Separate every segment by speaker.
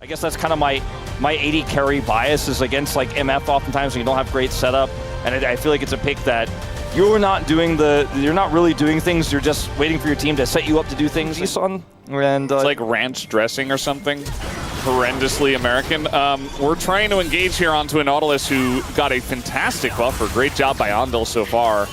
Speaker 1: I guess that's kind of my AD carry bias is against like MF oftentimes when you don't have great setup, and I feel like it's a pick that you're not really doing things. You're just waiting for your team to set you up to do things. And
Speaker 2: it's like ranch dressing or something. Horrendously American. We're trying to engage here onto a Nautilus who got a fantastic buffer. Great job by Ondel so far.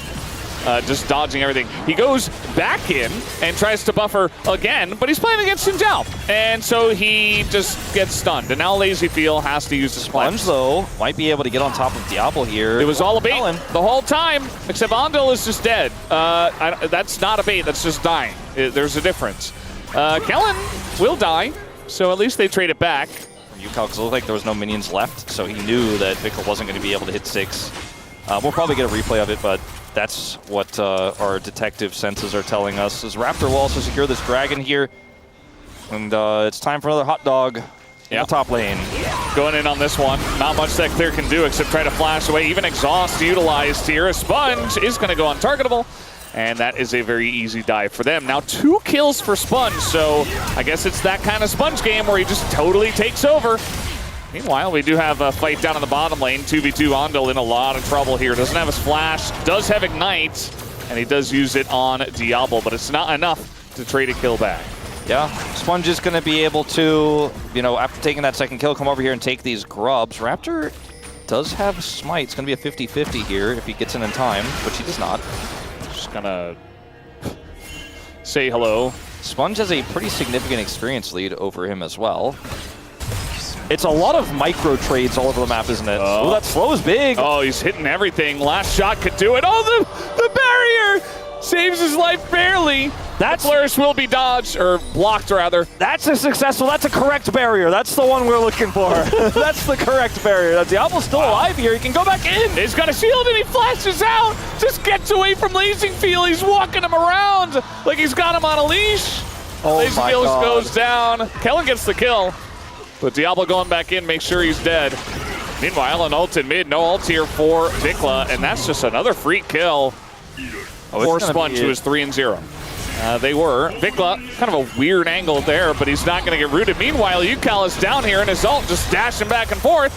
Speaker 2: Just dodging everything. He goes back in and tries to buffer again, but he's playing against Xinjiao. And so he just gets stunned. And now LazyFeel has to use the sponge.
Speaker 1: Though, might be able to get on top of Diablo here.
Speaker 2: It was all a bait the whole time, except Ondel is just dead. That's not a bait, that's just dying. There's a difference. Kellen will die, so at least they trade it back.
Speaker 1: UCal, because it looked like there was no minions left, so he knew that Vikla wasn't going to be able to hit 6. We'll probably get a replay of it, but that's what our detective senses are telling us. As Raptor will also secure this dragon here. And it's time for another hot dog in the top lane.
Speaker 2: Going in on this one. Not much that Clear can do except try to flash away. Even Exhaust utilized here. A Sponge is going to go untargetable. And that is a very easy dive for them. Now 2 kills for Sponge, so I guess it's that kind of Sponge game where he just totally takes over. Meanwhile, we do have a fight down in the bottom lane. 2v2 Ondel in a lot of trouble here. Doesn't have his flash, does have Ignite, and he does use it on Diablo, but it's not enough to trade a kill back.
Speaker 1: Yeah, Sponge is going to be able to, after taking that second kill, come over here and take these grubs. Raptor does have Smite. It's going to be a 50-50 here if he gets in time, which he does not.
Speaker 2: Just going to say hello.
Speaker 1: Sponge has a pretty significant experience lead over him as well. It's a lot of micro trades all over the map, isn't it? Oh, that slow is big.
Speaker 2: Oh, he's hitting everything. Last shot could do it. Oh, the barrier saves his life barely. That flourish will be dodged, or blocked rather.
Speaker 1: That's a successful, that's a correct barrier. That's the one we're looking for. That's the correct barrier. Diablo's still alive here. He can go back in.
Speaker 2: He's got a shield and he flashes out. Just gets away from LazyFeel. He's walking him around like he's got him on a leash.
Speaker 1: Oh
Speaker 2: LazyFeel goes down. Kellen gets the kill. But Diablo going back in, make sure he's dead. Meanwhile, an ult in mid, no ult here for Vikla, and that's just another free kill for Sponge, who is 3-0. They were. Vikla, kind of a weird angle there, but he's not going to get rooted. Meanwhile, UCal is down here, and his ult just dashing back and forth.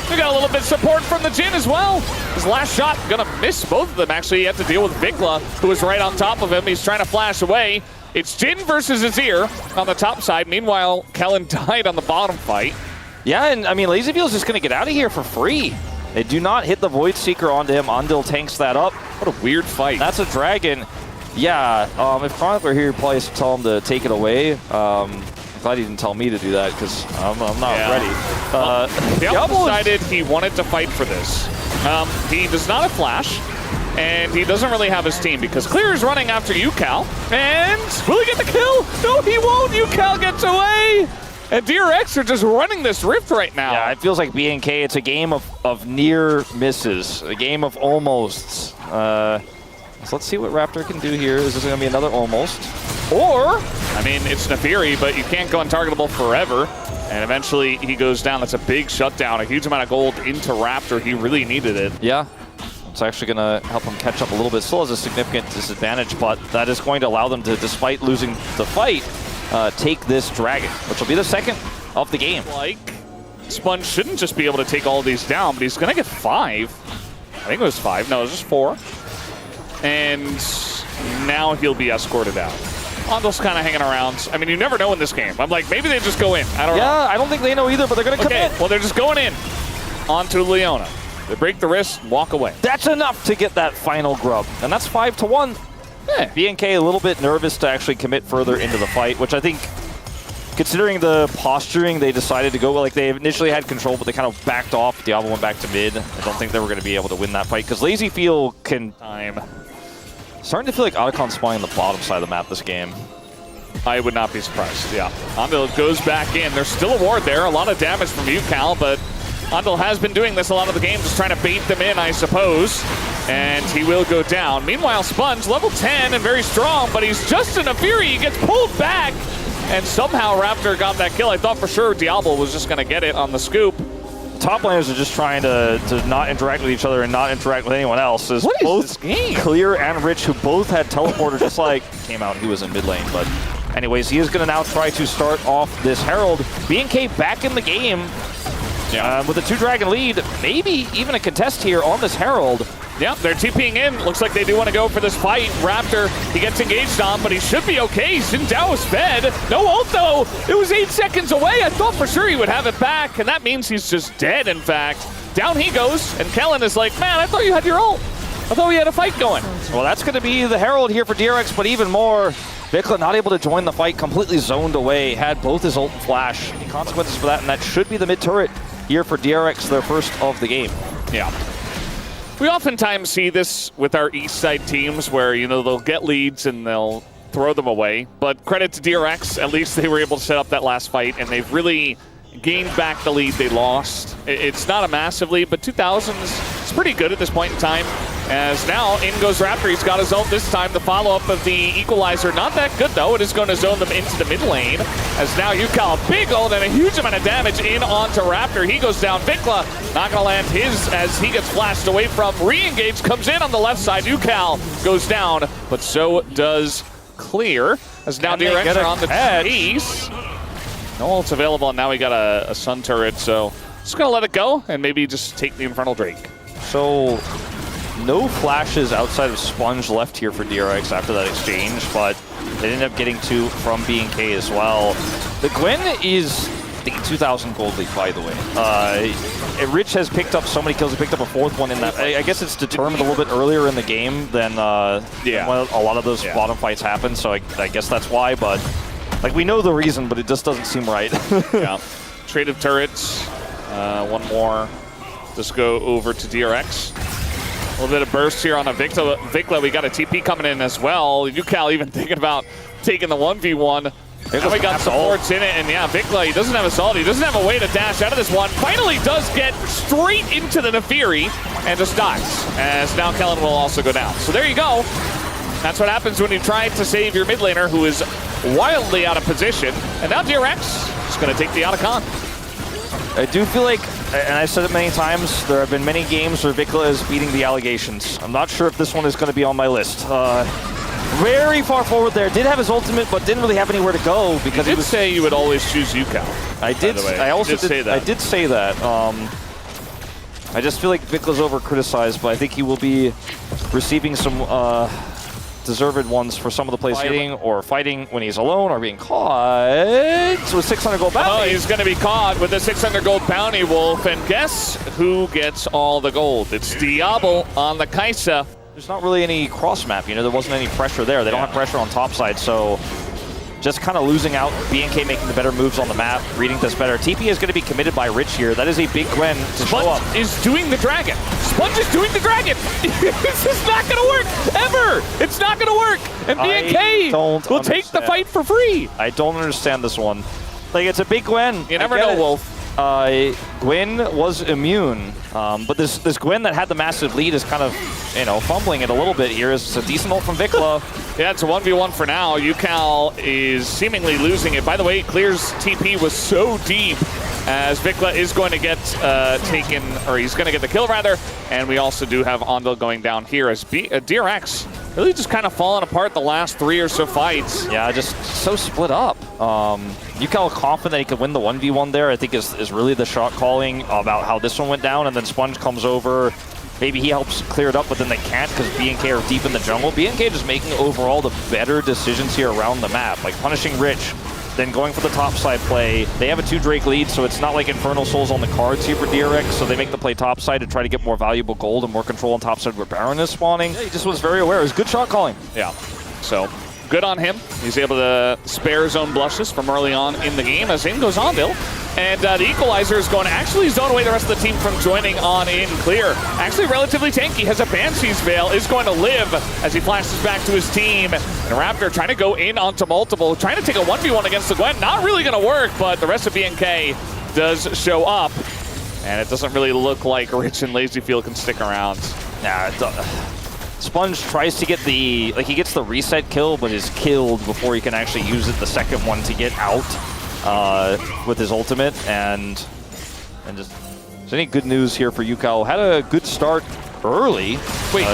Speaker 2: We got a little bit of support from the Jhin as well. His last shot going to miss both of them. Actually, he had to deal with Vikla, who is right on top of him. He's trying to flash away. It's Jhin versus Azir on the top side. Meanwhile, Kellen died on the bottom fight.
Speaker 1: Yeah, and I mean, LazyFeel is just going to get out of here for free. They do not hit the Void Seeker onto him. Ondel tanks that up.
Speaker 2: What a weird fight.
Speaker 1: That's a dragon. Yeah, if Chronicler here, probably has to tell him to take it away. I'm glad he didn't tell me to do that because I'm not ready.
Speaker 2: Diablo decided he wanted to fight for this. He does not have flash. And he doesn't really have his team because Clear is running after UCal. And will he get the kill? No, he won't. UCal gets away. And DRX are just running this rift right now.
Speaker 1: Yeah, it feels like BNK. It's a game of near misses, a game of almosts. So let's see what Raptor can do here. Is this going to be another almost?
Speaker 2: Or, I mean, it's Nefiri, but you can't go untargetable forever. And eventually he goes down. That's a big shutdown, a huge amount of gold into Raptor. He really needed it.
Speaker 1: Yeah. It's actually going to help him catch up a little bit. Still has a significant disadvantage, but that is going to allow them to, despite losing the fight, take this dragon, which will be the second of the game.
Speaker 2: Like, Sponge shouldn't just be able to take all of these down, but he's going to get 5. I think it was 5. No, it was just 4. And now he'll be escorted out. Ondel's kind of hanging around. I mean, you never know in this game. I'm like, maybe they just go in. I don't know.
Speaker 1: Yeah, I don't think they know either, but they're going to come in.
Speaker 2: Well, they're just going in onto Leona. They break the wrist, walk away.
Speaker 1: That's enough to get that final grub. And that's 5-1. Yeah. BNK a little bit nervous to actually commit further into the fight, which I think, considering the posturing, they decided to go, like they initially had control, but they kind of backed off. Diablo went back to mid. I don't think they were going to be able to win that fight, because LazyFeel can... Starting to feel like Otacon's spawning the bottom side of the map this game.
Speaker 2: I would not be surprised, yeah. Ondel goes back in. There's still a ward there. A lot of damage from UCal, but Ondel has been doing this a lot of the game, just trying to bait them in, I suppose. And he will go down. Meanwhile, Sponge, level 10 and very strong, but he's just in a fury. He gets pulled back, and somehow Raptor got that kill. I thought for sure Diablo was just going to get it on the scoop.
Speaker 1: Top laners are just trying to not interact with each other and not interact with anyone else. There's
Speaker 2: what is
Speaker 1: both
Speaker 2: this game?
Speaker 1: Clear and Rich, who both had teleporter, just like came out. He was in mid lane, but Anyways, he is going to now try to start off this Herald. BNK back in the game with a 2-dragon lead. Maybe even a contest here on this Herald.
Speaker 2: Yeah, they're TPing in. Looks like they do want to go for this fight. Raptor, he gets engaged on, but he should be okay. Xin Zhao is fed. No ult, though. It was 8 seconds away. I thought for sure he would have it back, and that means he's just dead, in fact. Down he goes, and Kellen is like, man, I thought you had your ult. I thought we had a fight going.
Speaker 1: Well, that's going to be the Herald here for DRX, but even more, Vikla not able to join the fight, completely zoned away, had both his ult and flash. Any consequences for that, and that should be the mid-turret here for DRX, their first of the game.
Speaker 2: Yeah. We oftentimes see this with our east side teams where, you know, they'll get leads and they'll throw them away. But credit to DRX, at least they were able to set up that last fight, and they've really gained back the lead they lost. It's not a massive lead, but 2000s is pretty good at this point in time. As now, in goes Raptor. He's got his ult this time. The follow-up of the equalizer, not that good, though. It is going to zone them into the mid lane. As now Yukal, big ult and a huge amount of damage in onto Raptor. He goes down. Vikla not going to land his as he gets flashed away from. Re-engage comes in on the left side. Yukal goes down, but so does Clear. As now DRX are on the chase. No ult's available, and now we got a Sun turret, so just going to let it go and maybe just take the Infernal Drake.
Speaker 1: So no flashes outside of Sponge left here for DRX after that exchange, but they ended up getting 2 from BNK as well. The Gwen is the 2,000 gold lead, by the way. Rich has picked up so many kills. He picked up a 4th one in that. I guess it's determined a little bit earlier in the game than when a lot of those bottom fights happen, so I guess that's why, but like we know the reason, but it just doesn't seem right.
Speaker 2: Yeah. Trade of turrets. One more. Just go over to DRX. A little bit of burst here on a Vikla. We got a TP coming in as well. Yukal even thinking about taking the 1v1. Now we got supports in it, and yeah, Vikla, he doesn't have assault. He doesn't have a way to dash out of this one. Finally does get straight into the Nefiri and just dies. As now Kellen will also go down. So there you go. That's what happens when you try to save your mid laner who is wildly out of position. And now DRX is going to take the Otacon.
Speaker 1: I do feel like, and I've said it many times, there have been many games where Vikla is beating the allegations. I'm not sure if this one is going to be on my list. Very far forward there. Did have his ultimate, but didn't really have anywhere to go because
Speaker 2: you did say you would always choose Yukal.
Speaker 1: I did. I also did say that. I did say that. I just feel like Vikla's over-criticized, but I think he will be receiving some deserved ones for some of the plays fighting when he's alone or being caught. So with 600 gold bounty.
Speaker 2: Oh, he's going to be caught with a 600 gold bounty, Wolf. And guess who gets all the gold? It's Diablo on the Kaisa.
Speaker 1: There's not really any cross map, you know, there wasn't any pressure there. They don't have pressure on top side, so just kind of losing out. BNK making the better moves on the map, reading this better. TP is going to be committed by Rich here. That is a big Gwen to show up.
Speaker 2: Sponge is doing the dragon. Sponge is doing the dragon. This is not going to work, ever. It's not going to work. And BNK will take the fight for free.
Speaker 1: I don't understand this one. Like, it's a big Gwen.
Speaker 2: You never know, Wolf.
Speaker 1: Gwen was immune, but this Gwen that had the massive lead is kind of, you know, fumbling it a little bit here. It's a decent ult from Vikla.
Speaker 2: Yeah, it's a 1v1 for now. Yukal is seemingly losing it. By the way, Clear's TP was so deep as Vikla is going to get taken, or he's going to get the kill rather. And we also do have Ondel going down here as DRX really just kind of falling apart the last 3 or so fights.
Speaker 1: Yeah, just so split up. Yukal confident that he could win the 1v1 there, I think is really the shot calling about how this one went down, and then Sponge comes over. Maybe he helps clear it up, but then they can't because BNK are deep in the jungle. BNK just making overall the better decisions here around the map, like punishing Rich, then going for the topside play. They have a 2 Drake lead, so it's not like Infernal Soul's on the cards here for DRX, so they make the play topside to try to get more valuable gold and more control on topside where Baron is spawning. Yeah, he just was very aware. It was good shot calling.
Speaker 2: Yeah, so good on him. He's able to spare his own blushes from early on in the game as in goes Ondil. And the equalizer is going to actually zone away the rest of the team from joining on in Clear. Actually relatively tanky, has a Banshee's Veil, is going to live as he flashes back to his team. And Raptor trying to go in onto multiple, trying to take a 1v1 against the Gwen. Not really going to work, but the rest of BNK does show up. And it doesn't really look like Rich and Lazyfield can stick around.
Speaker 1: Nah, Sponge tries to get the, like he gets the reset kill, but is killed before he can actually use it the second one to get out with his ultimate. And just, is any good news here for Yukal? Had a good start early.
Speaker 2: Wait.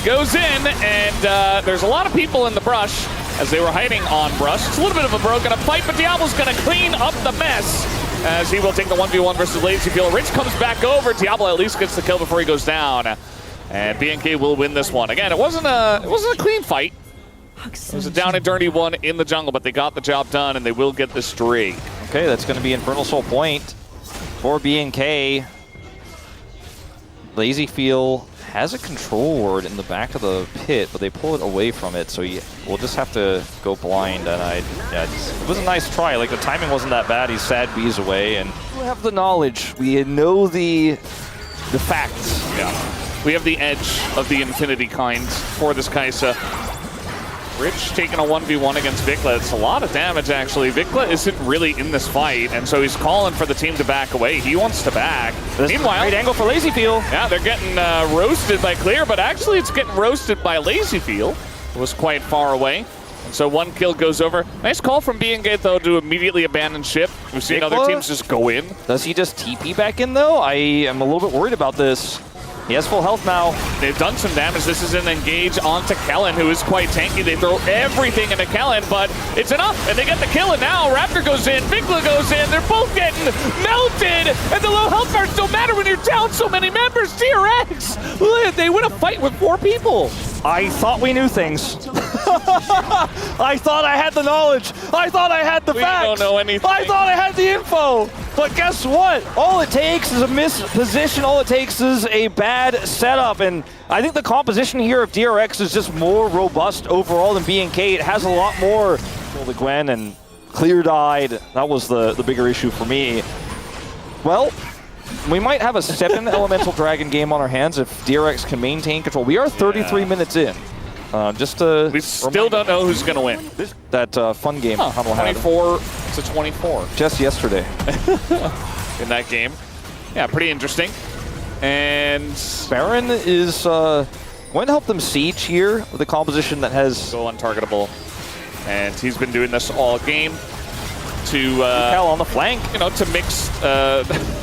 Speaker 2: Goes in, and there's a lot of people in the brush. as they were hiding on Brush. It's a little bit of a broken up fight, but Diablo's going to clean up the mess as he will take the 1v1 versus LazyFeel. Rich comes back over. Diablo at least gets the kill before he goes down. And BNK will win this one. Again, it wasn't a clean fight. It was a down and dirty one in the jungle, but they got the job done, and they will get the streak.
Speaker 1: Okay, that's going to be Infernal Soul point for BNK. LazyFeel has a control ward in the back of the pit, but they pull it away from it, so we'll just have to go blind. And it was a nice try. Like, the timing wasn't that bad. He's sad bees away, and we have the knowledge. We know the facts.
Speaker 2: Yeah. We have the edge of the infinity kind for this Kai'Sa. Rich taking a 1v1 against Vikla. It's a lot of damage, actually. Vikla isn't really in this fight, and so he's calling for the team to back away. He wants to back. Meanwhile,
Speaker 1: great angle for LazyFeel.
Speaker 2: Yeah, they're getting roasted by Clear, but actually it's getting roasted by LazyFeel. It was quite far away. And so one kill goes over. Nice call from BNK, though, to immediately abandon ship. We've seen other teams just go in.
Speaker 1: Does he just TP back in, though? I am a little bit worried about this. He has full health now.
Speaker 2: They've done some damage. This is an engage onto Kellen, who is quite tanky. They throw everything into Kellen, but it's enough, and they get the kill, and now Raptor goes in, Vikla goes in. They're both getting melted, and the low health bars don't matter when you're down so many members. DRX, they win a fight with 4 people.
Speaker 1: I thought we knew things. I thought I had the knowledge. I thought I had the facts.
Speaker 2: We don't know anything.
Speaker 1: I thought I had the info. But guess what? All it takes is a misposition. All it takes is a bad setup. And I think the composition here of DRX is just more robust overall than BNK. It has a lot more. The Gwen and Clear died. That was the bigger issue for me. Well, we might have a 7 Elemental Dragon game on our hands if DRX can maintain control. We are 33 minutes in. Just to
Speaker 2: we still don't know who's going to win.
Speaker 1: That fun game.
Speaker 2: 24 to 24.
Speaker 1: Just yesterday.
Speaker 2: In that game. Yeah, pretty interesting. And
Speaker 1: Baron is going to help them siege here with a composition that has...
Speaker 2: Go untargetable. And he's been doing this all game to...
Speaker 1: Cal on the flank.
Speaker 2: You know, to mix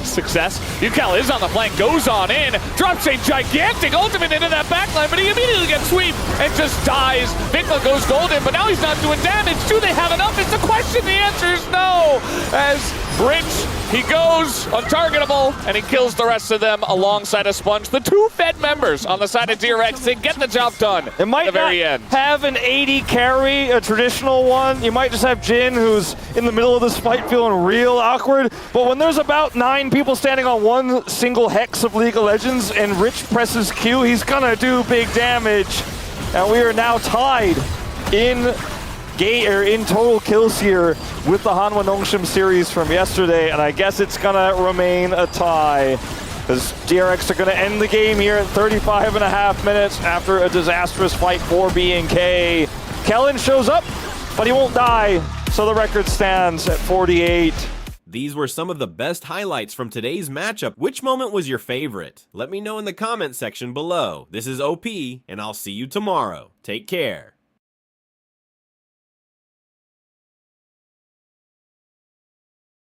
Speaker 2: success. Cal is on the flank, goes on in, drops a gigantic ultimate into that backline, but he immediately gets sweep and just dies. Vikla goes golden, but now he's not doing damage. Do they have enough? It's a question. The answer is no. As Rich, he goes untargetable, and he kills the rest of them alongside a Sponge. The 2 Fed members on the side of DRX, they get the job done
Speaker 1: it might
Speaker 2: at the very end.
Speaker 1: Have an 80 carry, a traditional one. You might just have Jin, who's in the middle of this fight feeling real awkward. But when there's about 9 people standing on one single hex of League of Legends and Rich presses Q, he's gonna do big damage. And we are now tied in total kills here with the Hanwha Nongshim series from yesterday, and I guess it's gonna remain a tie because DRX are gonna end the game here at 35.5 minutes after a disastrous fight for BNK. Kellen shows up, but he won't die, so the record stands at 48.
Speaker 3: These were some of the best highlights from today's matchup. Which moment was your favorite? Let me know in the comment section below. This is OP, and I'll see you tomorrow. Take care.